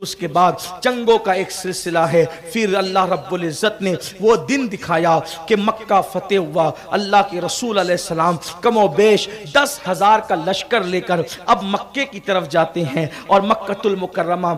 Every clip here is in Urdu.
اس کے بعد جنگوں کا ایک سلسلہ ہے. پھر اللہ رب العزت نے وہ دن دکھایا کہ مکہ فتح ہوا. اللہ کے رسول علیہ السلام کم و بیش 10,000 کا لشکر لے کر اب مکے کی طرف جاتے ہیں اور مکہ المکرمہ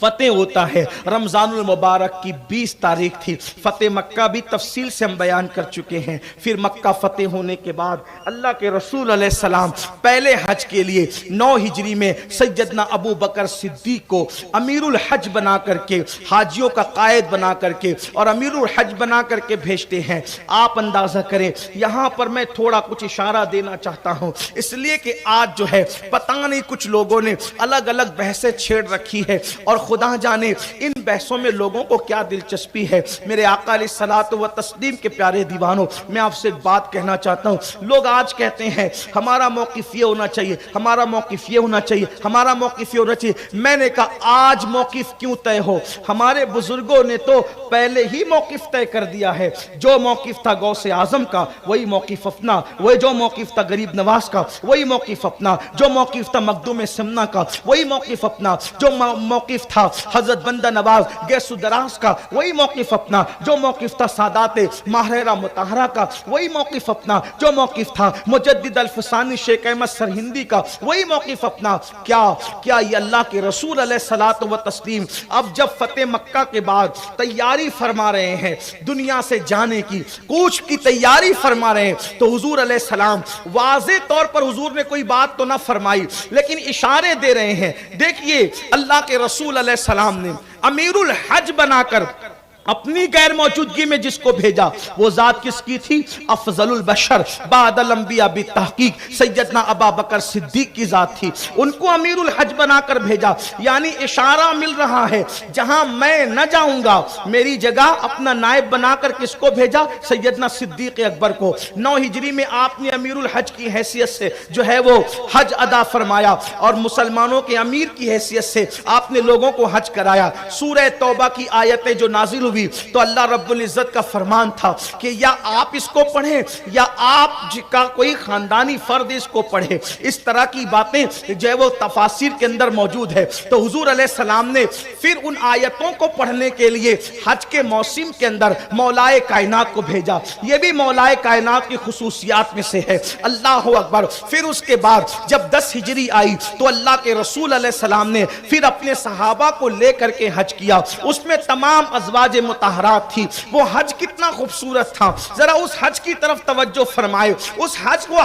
فتح ہوتا ہے. رمضان المبارک کی 20 تاریخ تھی. فتح مکہ بھی تفصیل سے ہم بیان کر چکے ہیں. پھر مکہ فتح ہونے کے بعد اللہ کے رسول علیہ السلام پہلے حج کے لیے 9 ہجری میں سیدنا ابو بکر صدیق کو امیر الحج بنا کر کے، حاجیوں کا قائد بنا کر کے اور امیر الحج بنا کر کے بھیجتے ہیں. آپ اندازہ کریں، یہاں پر میں تھوڑا کچھ اشارہ دینا چاہتا ہوں، اس لیے کہ آج جو ہے پتہ نہیں کچھ لوگوں نے الگ الگ بحثیں چھیڑ رکھی ہے اور خدا جانے ان بحثوں میں لوگوں کو کیا دلچسپی ہے. میرے آقا علیہ الصلوۃ والتسلیم کے پیارے دیوانوں، میں آپ سے ایک بات کہنا چاہتا ہوں. لوگ آج کہتے ہیں ہمارا موقف یہ ہونا چاہیے، ہمارا موقف یہ ہونا چاہیے، ہمارا موقف یہ ہونا چاہیے. میں نے کہا آج موقف کیوں طے ہو؟ ہمارے بزرگوں نے تو پہلے ہی موقف طے کر دیا ہے. جو موقف تھا غوث اعظم کا وہی موقف اپنا، وہ جو موقف تھا غریب نواز کا وہی موقف اپنا، جو موقف تھا مخدوم سمنا کا وہی موقف اپنا، جو موقف تھا حضرت بندہ نواز گیس دراز کا وہی موقف اپنا، جو موقف تھا سادات ماہرہ مطہرہ کا وہی موقف اپنا، جو موقف تھا مجدد الفسانی شیخ احمد سرہندی کا وہی موقف اپنا. کیا یہ اللہ کے رسول علیہ الصلوۃ والتسلیم اب جب فتح مکہ کے بعد تیاری فرما رہے ہیں دنیا سے جانے کی، کوچ کی تیاری فرما رہے ہیں، تو حضور علیہ السلام واضح طور پر حضور نے کوئی بات تو نہ فرمائی لیکن اشارے دے رہے ہیں. دیکھیے اللہ کے رسول علیہ السلام نے امیر الحج بنا کر اپنی غیر موجودگی میں جس کو بھیجا وہ ذات کس کی تھی؟ افضل البشر بعد الانبیاء بالتحقیق سیدنا ابا بکر صدیق کی ذات تھی. ان کو امیر الحج بنا کر بھیجا، یعنی اشارہ مل رہا ہے جہاں میں نہ جاؤں گا میری جگہ اپنا نائب بنا کر کس کو بھیجا؟ سیدنا صدیق اکبر کو. 9 ہجری میں آپ نے امیر الحج کی حیثیت سے جو ہے وہ حج ادا فرمایا اور مسلمانوں کے امیر کی حیثیت سے آپ نے لوگوں کو حج کرایا. سورہ توبہ کی آیتیں جو نازل ہوئی تو اللہ رب العزت کا فرمان تھا کہ یا آپ اس کو پڑھیں یا آپ کا کوئی خاندانی فرد اس کو پڑھے. اس طرح کی باتیں جو ہے وہ تفاسیر کے اندر موجود ہے. تو حضور علیہ السلام نے پھر ان آیتوں کو پڑھنے کے لیے حج کے موسم کے اندر مولائے کائنات کو بھیجا. یہ بھی مولائے کائنات کی خصوصیات میں سے ہے. اللہ اکبر. پھر اس کے بعد جب 10 ہجری آئی تو اللہ کے رسول علیہ السلام نے پھر اپنے صحابہ کو لے کر کے حج کیا. اس میں تمام ازواج مطہرات تھی. وہ حج کتنا خوبصورت تھا، ذرا اس حج کی طرف توجہ فرمائے. وہ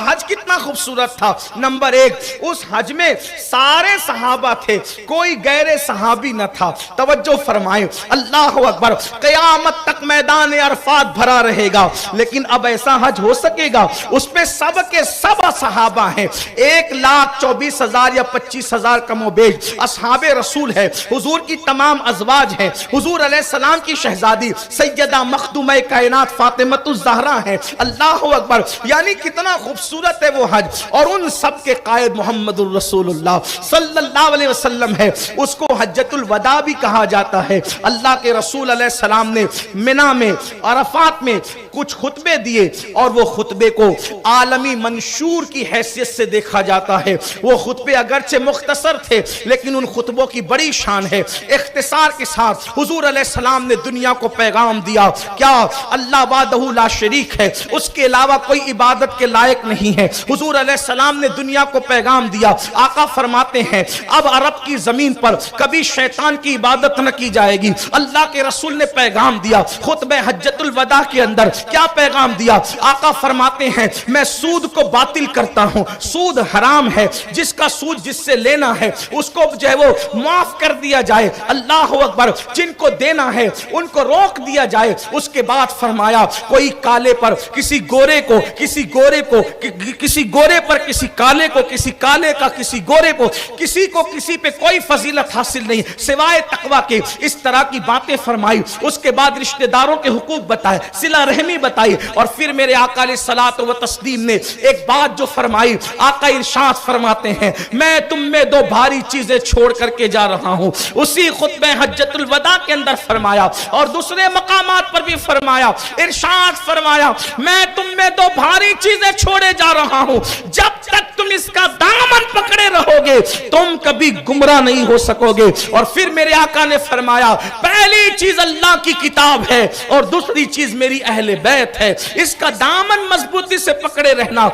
حج کتنا خوبصورت تھا. نمبر 1، اس حج میں سارے صحابہ تھے، کوئی غیر صحابی نہ تھا. توجہ فرمائے. اللہ اکبر. قیامت تک میدان عرفات بھرا رہے گا لیکن اب ایسا حج ہو سکے گا اس میں سب کے سب صحابہ ہیں. 1,24,000 یا 25,000 کم و بیش اصحاب رسول ہے. حضور کی تمام ازواج ہیں. حضور علیہ السلام کی شہزادی سیدہ مخدومہ کائنات فاطمۃ الزہرا ہے. اللہ اکبر. یعنی کتنا خوبصورت ہے وہ حج اور ان سب کے قائد محمد الرسول اللہ صلی اللہ علیہ وسلم ہے. اس کو حجۃ الوداع بھی کہا جاتا ہے. اللہ کے رسول علیہ السلام نے منی میں عرفات میں کچھ خطبے دیے اور وہ خطبے کو عالمی منشور کی حیثیت سے دیکھا جاتا ہے. وہ خطبے اگرچہ مختصر تھے لیکن ان خطبوں کی بڑی شان ہے. اختصار کے ساتھ حضور علیہ السلام نے دنیا کو پیغام دیا کیا اللہ وحدہ لا شریک ہے، اس کے علاوہ کوئی عبادت کے لائق نہیں ہے. حضور علیہ السلام نے دنیا کو پیغام دیا. آقا فرماتے ہیں اب عرب کی زمین پر کبھی شیطان کی عبادت نہ کی جائے گی. اللہ کے رسول نے پیغام دیا. خطبہ حجۃ الوداع کے اندر کیا پیغام دیا؟ آقا فرماتے ہیں میں سود کو باطل کرتا ہوں، سود حرام ہے، جس کا سود جس سے لینا ہے اس کو جو ہے وہ معاف کر دیا جائے. اللہ اکبر. جن کو دینا ہے ان کو روک دیا جائے. اس کے بعد فرمایا کوئی کالے پر کسی گورے کو، کسی گورے کو کسی گورے پر کسی کالے کو، کسی کالے کا کسی گورے کو، کسی کو کسی پہ کوئی فضیلت حاصل نہیں سوائے تقوی کے. اس طرح کی باتیں فرمائی. اس کے بعد رشتہ داروں کے حقوق بتائے، صلہ رحمی بتائی اور پھر میرے آقا علیہ الصلوۃ والتسلیم نے ایک بات جو فرمائی. آقا ارشاد فرماتے ہیں میں تم میں 2 بھاری چیزیں چھوڑ کر کے جا رہا ہوں. اسی خطبہ حجۃ الوداع کے اندر فرمایا اور دوسرے مقامات پر بھی فرمایا. ارشاد فرمایا میں تم میں 2 بھاری چیزیں چھوڑے جا رہا ہوں، جب تک تم تم اس کا دامن پکڑے رہو گے تم کبھی گمراہ نہیں ہو سکوگے۔ اور پھر میرے آقا نے فرمایا پہلی چیز اللہ کی کتاب ہے اور دوسری چیز میری اہل بیت ہے، اس کا دامن مضبوطی سے پکڑے رہنا۔